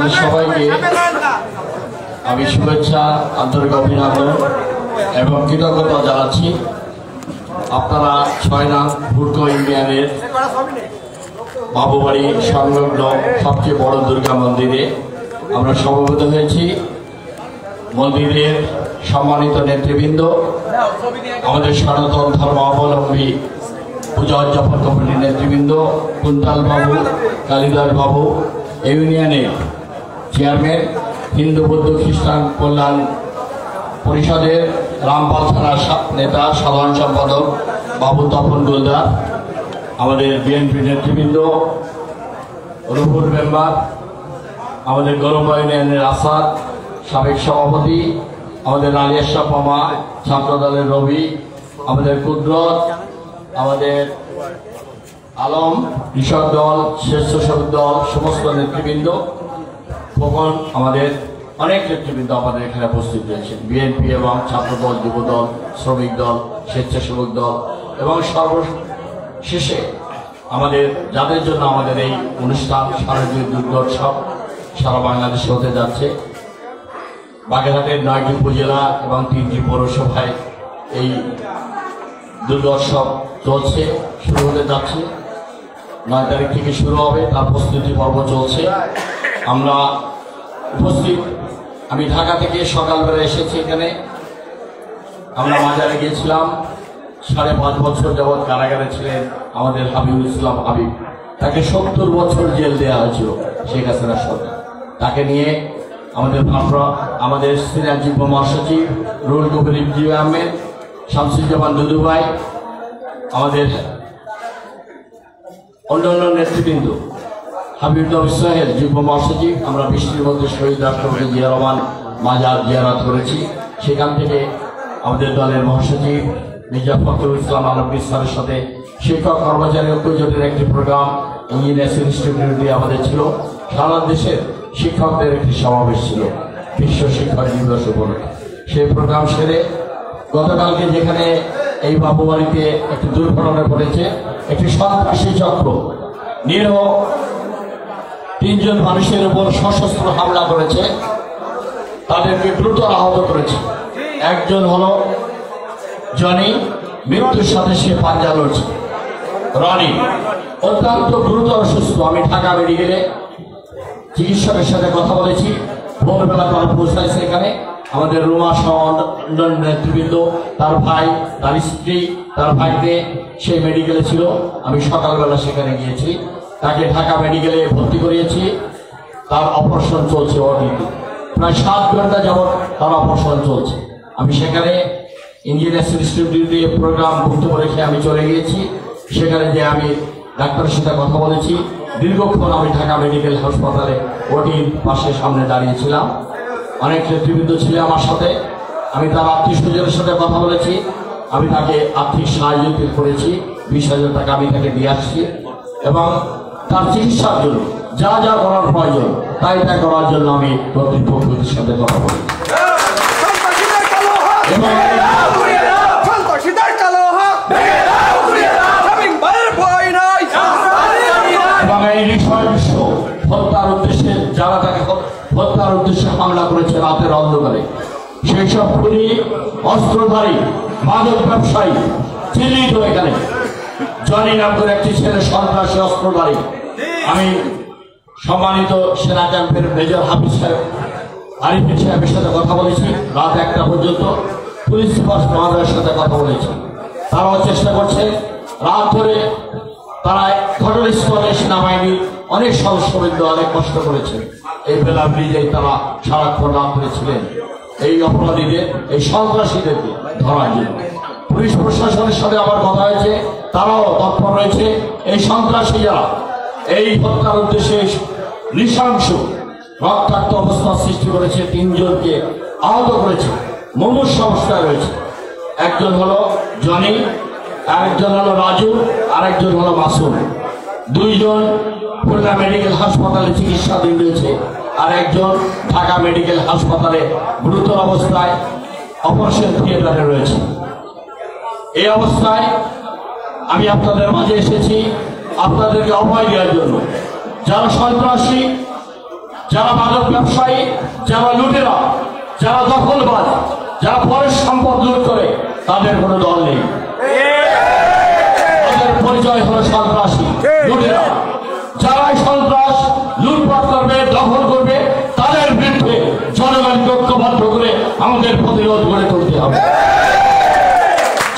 আপনাদের সবাইকে আমি শুভেচ্ছা, আন্তরিক অভিনন্দন এবং কৃতজ্ঞতা জানাচ্ছি। আপনারা 6 নং হুড়কো ইউনিয়নের বাবুবাড়ি সংলগ্ন সবচেয়ে বড় দুর্গা মন্দিরে আমরা সমবেত হয়েছি। মন্দিরের সম্মানিত নেতৃবৃন্দ, আমাদের সনাতন ধর্মাবলম্বী পূজা উদযাপন কমিটির নেতৃবৃন্দ, কুন্তল বাবু, কালিদাস বাবু, ইউনিয়নের চেয়ারম্যান, হিন্দু বৌদ্ধ খ্রিস্টান কল্যাণ পরিষদের রামপাল থানার নেতা সাধারণ সম্পাদক বাবু তপন গোলদার, আমাদের বিএনপি নেতৃবৃন্দ, রুহুল মেম্বার, আমাদের গরম ইউনিয়নের আসাদ সাবেক সভাপতি, আমাদের আলিয়াশা পামা ছাত্র দলের রবি, আমাদের কুদরত, আমাদের আলম কৃষক দল, স্বেচ্ছাসেবক দল, সমস্ত নেতৃবৃন্দ, তখন আমাদের অনেক নেতৃবৃন্দ আমাদের এখানে উপস্থিত রয়েছেন। বিএনপি এবং ছাত্র দল, যুব দল, শ্রমিক দল, স্বেচ্ছাসেবক দল এবং সর্বশেষে আমাদের যাদের জন্য আমাদের এই অনুষ্ঠান শারদীয় দুর্গোৎসব সারা বাংলাদেশে হতে যাচ্ছে। বাগেরহাটের 9টি উপজেলা এবং 3টি পৌরসভায় এই দুর্গোৎসব চলছে, শুরু হতে যাচ্ছে। 9 তারিখ থেকে শুরু হবে, তার প্রস্তুতি পর্ব চলছে। আমরা উপস্থিত, আমি ঢাকা থেকে সকালবেলা এসেছি এখানে। আমরা মাজারে গিয়েছিলাম। 5.5 বছর যাবৎ কারাগারে ছিলেন আমাদের হাবিবুল ইসলাম হাবিব। তাকে 70 বছর জেল দেওয়া হয়েছিল শেখ হাসিনা সরকার। তাকে নিয়ে আমাদের সিনিয়র যুগ্ম মহাসচিব রুহুল কবির ইবজি আহমেদ, শামসুজ্জামান দুদুভাই, আমাদের অন্যান্য নেতৃবৃন্দ, হাবিব সোহেল যুগ্ম মহাসচিব, আমরা বৃষ্টির মধ্যে শহীদ রাষ্ট্রপতি জিয়া রহমান মাজার জিয়ারত করেছি। সেখান থেকে আমাদের দলের মহাসচিব মির্জা ফখরুল ইসলাম আলমগীর স্যারের সাথে শিক্ষক কর্মচারী ঐক্য জোটের একটি প্রোগ্রাম ইঞ্জিনিয়ার্স ইনস্টিটিউটে আমাদের ছিল। সারা দেশের শিক্ষকদের একটি সমাবেশ ছিল বিশ্ব শিক্ষক দিবস উপলক্ষে। সেই প্রোগ্রাম সেরে গতকালকে যেখানে এই বাবুবাড়িতে একটি দুর্ঘটনা ঘটেছে, একটি সন্ত্রাসী চক্র নিরীহ 3 জন মানুষের উপর সশস্ত্র হামলা করেছে, তাদেরকে দ্রুত আহত করেছে। একজন হলো জনি, মৃত্যুর সাথে সে পাঞ্জা লড়ছে। রনি অত্যন্ত গুরুতর অসুস্থ। আমি ঢাকা মেডিকেলে চিকিৎসকের সাথে কথা বলেছি, ভোরবেলা তারা পৌঁছাইছে এখানে। আমাদের রুমা সহ নেতৃবৃন্দ, তার ভাই, তার স্ত্রী, তার ভাইকে সেই মেডিকেলে ছিল। আমি সকালবেলা সেখানে গিয়েছি, তাকে ঢাকা মেডিকেলে ভর্তি করিয়েছি। তার অপারেশন চলছে ওটিতে, প্রায় 7 ঘন্টা যাবৎ তার অপারেশন চলছে। আমি সেখানে ইঞ্জিনিয়ার্স ইনস্টিটিউটে প্রোগ্রাম বক্তব্য রেখে আমি চলে গিয়েছি। সেখানে যে আমি ডাক্তারের সাথে কথা বলেছি। দীর্ঘক্ষণ আমি ঢাকা মেডিকেল হাসপাতালে ওটির পাশে সামনে দাঁড়িয়েছিলাম। অনেক নেতৃবৃন্দ ছিল আমার সাথে। আমি তার আত্মীয় স্বজনের সাথে কথা বলেছি। আমি তাকে আর্থিক সাহায্য করেছি, 20,000 টাকা আমি তাকে দিয়ে আসছি এবং তার চিকিৎসার জন্য যা যা করার প্রয়োজন তাই তা করার জন্য আমি কর্তৃপক্ষের সাথে কথা বলি। হত্যার উদ্দেশ্যে যারা তাকে হত্যার উদ্দেশ্যে হামলা করেছে রাতের অন্ধকারে, সেই সব খুনি, অস্ত্রধারী, মাদক ব্যবসায়ী চিহ্নিত এখানে। জনি নাম করে একটি ছেলে সন্ত্রাসী অস্ত্রধারী। আমি সম্মানিত সেনা ক্যাম্পের মেজর হাফিজ সাহেব আরিফিন সাহেবের সাথে কথা বলেছি। রাত 1টা পর্যন্ত পুলিশ সুপার মহোদয়ের সাথে কথা বলেছি। তারাও চেষ্টা করছে। রাত ধরে তারা ঘটনাস্থলে সেনাবাহিনী অনেক সদস্যবৃন্দ অনেক কষ্ট করেছে। এই বেলা ব্রিজে তারা সারাক্ষণ রাত করেছিলেন এই অপরাধীদের, এই সন্ত্রাসীদেরকে ধরার জন্য। পুলিশ প্রশাসনের সাথে আমার কথা হয়েছে, তারাও তৎপর রয়েছে। এই সন্ত্রাসী যারা এই হত্যার উদ্দেশ্যে নৃশংস রক্তাক্ত অবস্থা সৃষ্টি করেছে, 3 জনকে আহত করেছে, মুমূর্ষ অবস্থায় রয়েছে। একজন হলো জনি, আরেকজন হলো রাজু, আরেকজন হলো মাসুম। 2 জন খুলনা মেডিকেল হাসপাতালে চিকিৎসাধীন রয়েছে, আর একজন ঢাকা মেডিকেল হাসপাতালে গুরুতর অবস্থায় অপারেশন থিয়েটারে রয়েছে। এই অবস্থায় আমি আপনাদের মাঝে এসেছি আপনাদেরকে অভয় দেওয়ার জন্য। যারা সন্ত্রাসী যারা মাদক ব্যবসায়ী, যারা লুটেরা, যারা দখলবাজ, যারা পরের সম্পদ লুট করে, তাদের কোনো দল নেই। তাদের পরিচয় হলো সন্ত্রাসী, লুটেরা। যারাই সন্ত্রাস লুটপাট করবে, দখল করবে, তাদের বিরুদ্ধে জনগণকে ঐক্যবদ্ধ করে আমাদের প্রতিরোধ গড়ে তুলতে হবে।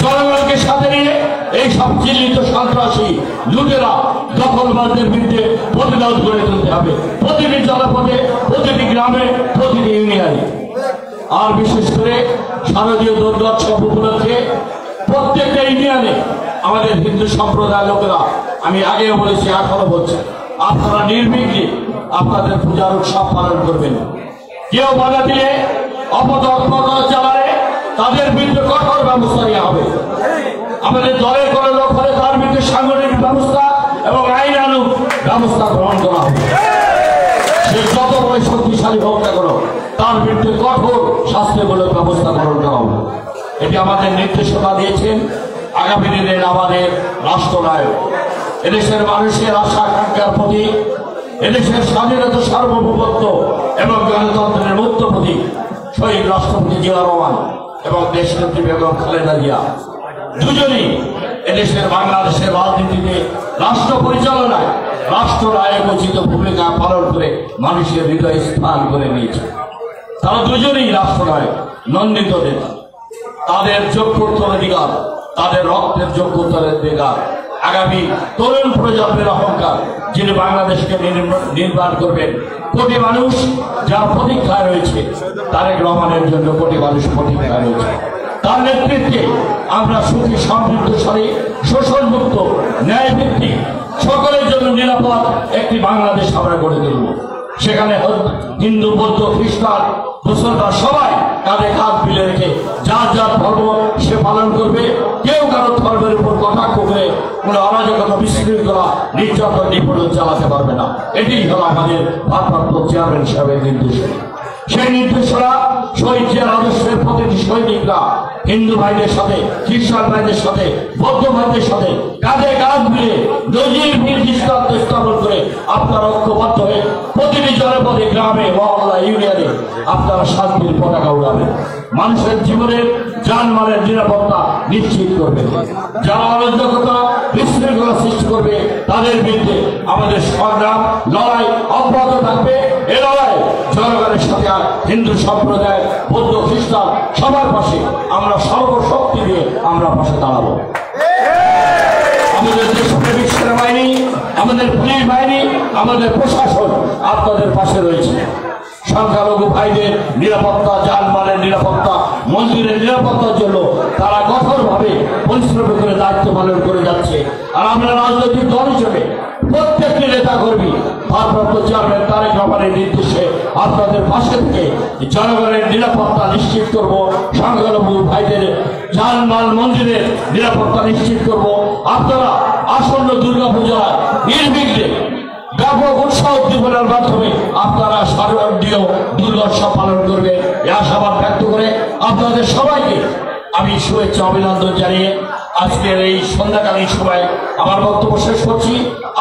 জনগণকে সাথে নিয়ে এই সব চিহ্নিত সন্ত্রাসী, লুটেরা, দখলবাজদের বিরুদ্ধে প্রতিরোধ গড়ে তুলতে হবে প্রতিটি জনপদে, প্রতিটি গ্রামে, প্রতিটি ইউনিয়নে। আর বিশেষ করে শারদীয় দুর্গোৎসব উপলক্ষে প্রত্যেকটা ইউনিয়নে আমাদের হিন্দু সম্প্রদায়ের লোকেরা, আমি আগেও বলেছি, এখনো বলছি, আপনারা নির্বিঘ্নে আপনাদের পূজার উৎসব পালন করবেন। কেউ বাধা দিলে, অপতৎপরতা চালালে তাদের বিরুদ্ধে কঠোর ব্যবস্থা নেওয়া হবে। আমাদের দলের কোনো লোক হলে তার বিরুদ্ধে সাংগঠনিক ব্যবস্থা এবং আইনানুগ ব্যবস্থা গ্রহণ করা হবে। সে যত বড় শক্তিশালী হোক না কেন, তার বিরুদ্ধে কঠোর শাস্তিমূলক ব্যবস্থা গ্রহণ করা হবে। এটি আমাদের নির্দেশনা দিয়েছেন আগামী দিনের আমাদের রাষ্ট্রনায়ক, এদেশের মানুষের আশা আকাঙ্ক্ষার প্রতি, এদেশের স্বাধীনতা, সার্বভৌমত্ব এবং গণতন্ত্রের মুক্ত প্রতীক শহীদ রাষ্ট্রপতি জিয়া রহমান এবং দেশনেত্রী বেগম খালেদা জিয়া দুজনই এদেশের বাংলাদেশের রাজনীতিতে, রাষ্ট্র পরিচালনায় রাষ্ট্রনায়ক উচিত ভূমিকা পালন করে মানুষের হৃদয় স্থান করে নিয়েছে। তারা দুজনেই রাষ্ট্রনায়ক, নন্দিত নেতা। তাদের যোগ্য উত্তরাধিকার, তাদের রক্তের যোগ্য উত্তরাধিকার আগামী তরুণ প্রজন্মের অহংকার, যিনি বাংলাদেশকে নির্মাণ করবেন। কোটি মানুষ যার প্রতীক্ষায় রয়েছে, তারেক রহমানের জন্য কোটি মানুষ প্রতীক্ষায় রয়েছে। তার নেতৃত্বে আমরা সুখী, সমৃদ্ধশালী, শোষণমুক্ত, ন্যায়ভিত্তিক, সকলের জন্য নিরাপদ একটি বাংলাদেশ আমরা গড়ে তুলব। সেখানে হিন্দু, বৌদ্ধ, খ্রিস্টান, মুসলমান সবাই কাঁধে কাঁধ মিলে রেখে যার যার ধর্ম সে পালন করবে। কেউ কারো ধর্মের উপর কটাক্ষ করে কোনো অরাজকতা, বিশৃঙ্খলা, নির্যাতন, নিপীড়ন চালাতে পারবে না। এটি হলো আমাদের ভারপ্রাপ্ত চেয়ারম্যান সাহেবের নির্দেশনা। সেই নির্দেশনা শহীদ জিয়ার আদর্শের প্রতিটি সৈনিকরা হিন্দু ভাইদের সাথে, খ্রিস্টান ভাইদের সাথে, বৌদ্ধ ভাইদের সাথে কাঁধে কাঁধ মিলে নজির দৃষ্টান্ত স্থাপন করে আপনারা ঐক্যবদ্ধ হয়ে প্রতিটি জনপদে, গ্রামে, মহল্লা, ইউনিয়নে আপনারা শান্তির পতাকা উড়াবেন। মানুষের জীবনের, জানমালের নিরাপত্তা নিশ্চিত করবে। যারা অরাজকতা, বিশৃঙ্খলা সৃষ্টি করবে তাদের বিরুদ্ধে আমাদের সংগ্রাম, লড়াই অব্যাহত থাকবে। এ লড়াই জনগণের সাথে হিন্দু সম্প্রদায়, বৌদ্ধ, খ্রিস্টান সবার পাশে আমরা সর্বশক্তি দিয়ে আমরা পাশে দাঁড়াবো। আমাদের দেশপ্রেমিক সেনাবাহিনী, আমাদের পুলিশ বাহিনী, আমাদের প্রশাসন আপনাদের পাশে রয়েছে। সংখ্যালঘু ভাইদের নিরাপত্তা, জানমালের নিরাপত্তা, মন্দিরের নিরাপত্তার জন্য তারা কঠোরভাবে পরিশ্রম করে দায়িত্ব পালন করে যাচ্ছে। আর আমরা রাজনৈতিক দল হিসেবে প্রত্যেকটি নেতা কর্মী ভারপ্রাপ্ত চেয়ারম্যান তারেক রহমানের নির্দেশে আপনাদের পাশে থেকে জনগণের নিরাপত্তা নিশ্চিত করব। সংখ্যালঘু ভাইদের জানমাল, মন্দিরের নিরাপত্তা নিশ্চিত করব। আপনারা আসন্ন দুর্গাপূজা নির্বিঘ্নে ব্যাপক উৎসাহ উদ্দীপনার মাধ্যমে আপনারা শারদীয় দুর্গোৎসব পালন করবে, এই আশাবাদ ব্যক্ত করে আপনাদের সবাইকে আমি শুভেচ্ছা, অভিনন্দন জানিয়ে আজকের এই সন্ধ্যাকালীন সময় আমার বক্তব্য শেষ করছি।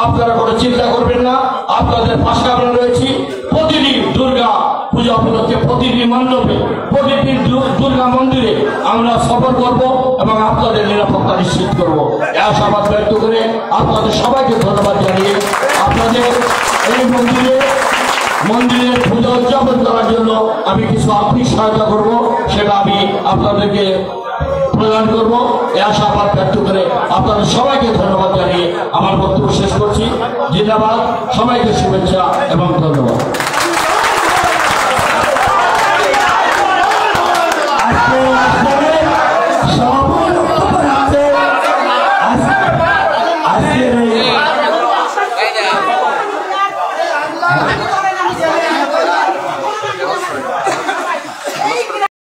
আপনারা কোনো চিন্তা করবেন না, আপনাদের পাশে আমরা রয়েছি। প্রতিটি দুর্গা পূজা উপলক্ষে প্রতিটি মণ্ডপে, প্রতিটি দুর্গা মন্দিরে আমরা সফর করব এবং আপনাদের নিরাপত্তা নিশ্চিত করব। এই আশাবাদ ব্যক্ত করে আপনাদের সবাইকে ধন্যবাদ জানিয়ে আপনাদের এই মন্দিরের পূজা উদযাপন করার জন্য আমি কিছু আর্থিক সহায়তা করব, সেটা আমি আপনাদেরকে প্রদান করব। এই আশাবাদ ব্যক্ত করে আপনাদের সবাইকে ধন্যবাদ জানিয়ে আমার বক্তব্য শেষ করছি। জিন্দাবাদ, সবাইকে শুভেচ্ছা এবং ধন্যবাদ।